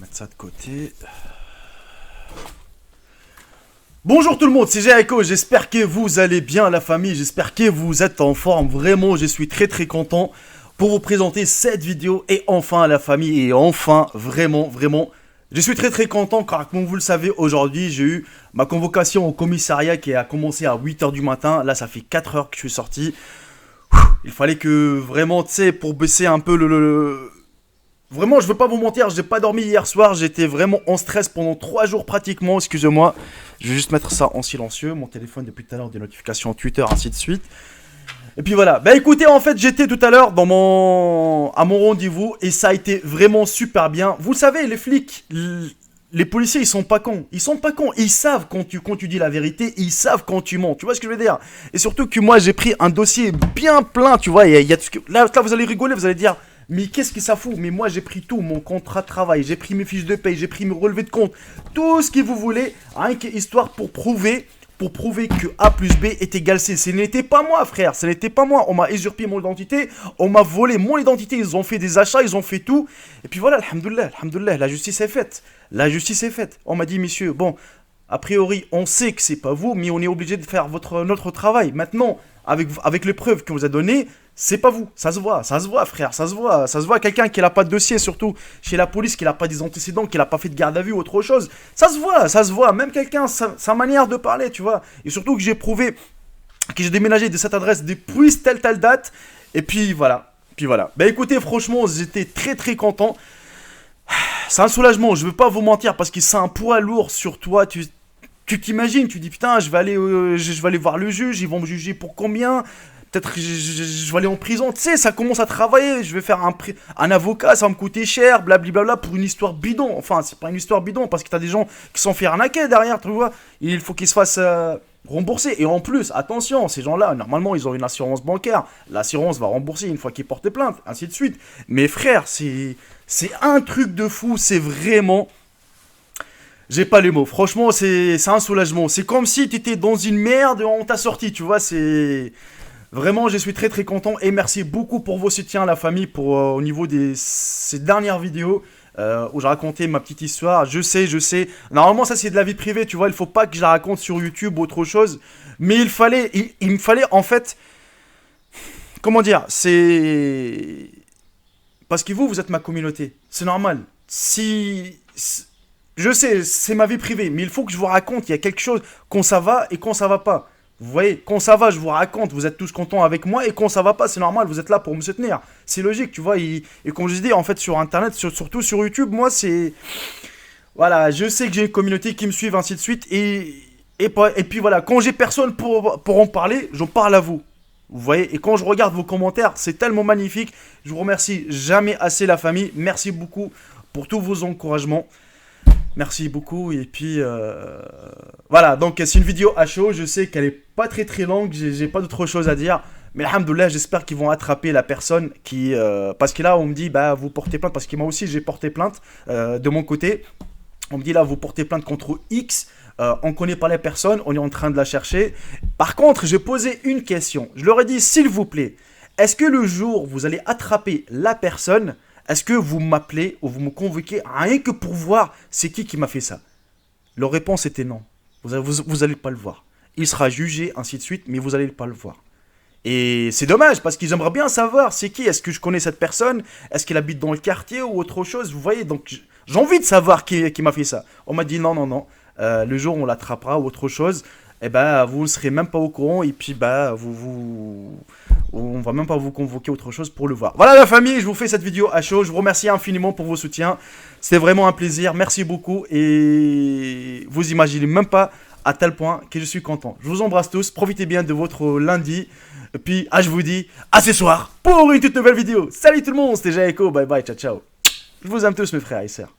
Mettre ça de côté. Bonjour tout le monde, c'est Jaeko, j'espère que vous allez bien la famille, j'espère que vous êtes en forme, vraiment je suis très content pour vous présenter cette vidéo et enfin la famille et enfin vraiment je suis très content car comme vous le savez aujourd'hui j'ai eu ma convocation au commissariat qui a commencé à 8 h du matin, là ça fait 4 heures que je suis sorti, il fallait que vraiment tu sais pour baisser un peu Vraiment, je veux pas vous mentir, j'ai pas dormi hier soir, j'étais vraiment en stress pendant 3 jours pratiquement, excusez-moi. Je vais juste mettre ça en silencieux, mon téléphone depuis tout à l'heure, des notifications Twitter, ainsi de suite. Et puis voilà, bah écoutez, en fait, j'étais tout à l'heure à mon rendez-vous et ça a été vraiment super bien. Vous savez, les flics, les policiers, ils sont pas cons, ils savent quand tu dis la vérité, ils savent quand tu mens, tu vois ce que je veux dire. Et surtout que moi, j'ai pris un dossier bien plein, tu vois, il y a tout ce que... Là, vous allez rigoler, vous allez dire... Mais qu'est-ce que ça fout? Mais moi j'ai pris tout, mon contrat de travail, j'ai pris mes fiches de paye, j'ai pris mes relevés de compte, tout ce que vous voulez, rien qu'histoire pour prouver que A plus B est égal C. Ce n'était pas moi frère, ce n'était pas moi, on m'a usurpé mon identité, on m'a volé mon identité, ils ont fait des achats, ils ont fait tout. Et puis voilà, alhamdoulilah, la justice est faite, On m'a dit messieurs, bon, a priori on sait que c'est pas vous, mais on est obligé de faire notre travail. Maintenant, avec les preuves qu'on vous a données, c'est pas vous, ça se voit frère, ça se voit quelqu'un qui n'a pas de dossier, surtout chez la police, qui n'a pas des antécédents, qui n'a pas fait de garde à vue ou autre chose, ça se voit, même quelqu'un, sa manière de parler, tu vois, et surtout que j'ai prouvé que j'ai déménagé de cette adresse depuis telle date, et puis voilà, bah écoutez, franchement, j'étais très content, c'est un soulagement, je veux pas vous mentir, parce que c'est un poids lourd sur toi, tu t'imagines, tu dis putain, je vais aller voir le juge, ils vont me juger pour combien? Peut-être que je vais aller en prison, tu sais, ça commence à travailler, je vais faire un avocat, ça va me coûter cher, blablabla, pour une histoire bidon. Enfin, c'est pas une histoire bidon, parce que t'as des gens qui sont fait arnaquer derrière, tu vois. Il faut qu'ils se fassent rembourser. Et en plus, attention, ces gens-là, normalement, ils ont une assurance bancaire. L'assurance va rembourser une fois qu'ils portent plainte, ainsi de suite. Mais frère, c'est un truc de fou, c'est vraiment... J'ai pas les mots, franchement, c'est un soulagement. C'est comme si t'étais dans une merde et on t'a sorti, tu vois, c'est... Vraiment, je suis très content et merci beaucoup pour vos soutiens, la famille, pour au niveau de ces dernières vidéos où j'ai raconté ma petite histoire. Je sais. Normalement, ça, c'est de la vie privée, tu vois. Il faut pas que je la raconte sur YouTube ou autre chose. Mais il me fallait, en fait... Comment dire? C'est... Parce que vous êtes ma communauté. C'est normal. Je sais, c'est ma vie privée. Mais il faut que je vous raconte. Il y a quelque chose quand ça va et quand ça va pas. Vous voyez, quand ça va, je vous raconte, vous êtes tous contents avec moi, et quand ça va pas, c'est normal, vous êtes là pour me soutenir. C'est logique, tu vois, et comme je dis, en fait, sur Internet, surtout sur YouTube, moi, c'est... Voilà, je sais que j'ai une communauté qui me suit, ainsi de suite, et puis voilà, quand j'ai personne pour en parler, j'en parle à vous. Vous voyez, et quand je regarde vos commentaires, c'est tellement magnifique. Je vous remercie jamais assez, la famille. Merci beaucoup pour tous vos encouragements. Merci beaucoup et puis voilà, donc c'est une vidéo à chaud, je sais qu'elle est pas très longue, j'ai pas d'autre chose à dire, mais alhamdoulilah, j'espère qu'ils vont attraper la personne qui, parce que là on me dit bah vous portez plainte, parce que moi aussi j'ai porté plainte de mon côté, on me dit là vous portez plainte contre X, on connaît pas la personne, on est en train de la chercher. Par contre j'ai posé une question, je leur ai dit s'il vous plaît, est-ce que le jour où vous allez attraper la personne, est-ce que vous m'appelez ou vous me convoquez rien que pour voir c'est qui m'a fait ça? Leur réponse était non. Vous allez pas le voir. Il sera jugé, ainsi de suite, mais vous allez pas le voir. Et c'est dommage, parce qu'ils aimeraient bien savoir c'est qui. Est-ce que je connais cette personne? Est-ce qu'elle habite dans le quartier ou autre chose? Vous voyez, donc j'ai envie de savoir qui m'a fait ça. On m'a dit non. Le jour où on l'attrapera ou autre chose, eh ben, vous ne serez même pas au courant et puis bah, on va même pas vous convoquer autre chose pour le voir. Voilà la famille, je vous fais cette vidéo à chaud, je vous remercie infiniment pour vos soutiens, c'était vraiment un plaisir, merci beaucoup et vous imaginez même pas à tel point que je suis content. Je vous embrasse tous, profitez bien de votre lundi et puis je vous dis à ce soir pour une toute nouvelle vidéo. Salut tout le monde, c'était Jaeko, bye bye, ciao. Je vous aime tous mes frères et sœurs.